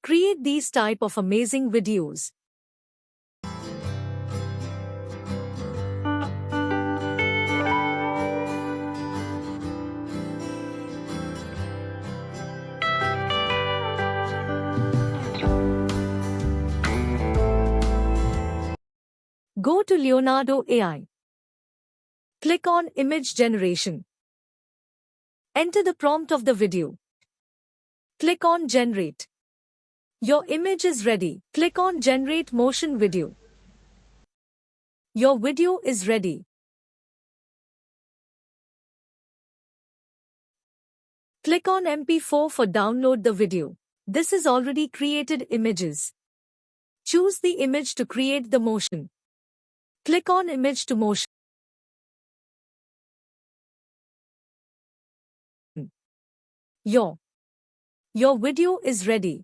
Create these type of amazing videos. Go to Leonardo AI. Click on Image Generation. Enter the prompt of the video. Click on Generate. Your image is ready. Click on Generate Motion Video. Your video is ready. Click on MP4 for download the video. This is already created images. Choose the image to create the motion. Click on Image to Motion. Your video is ready.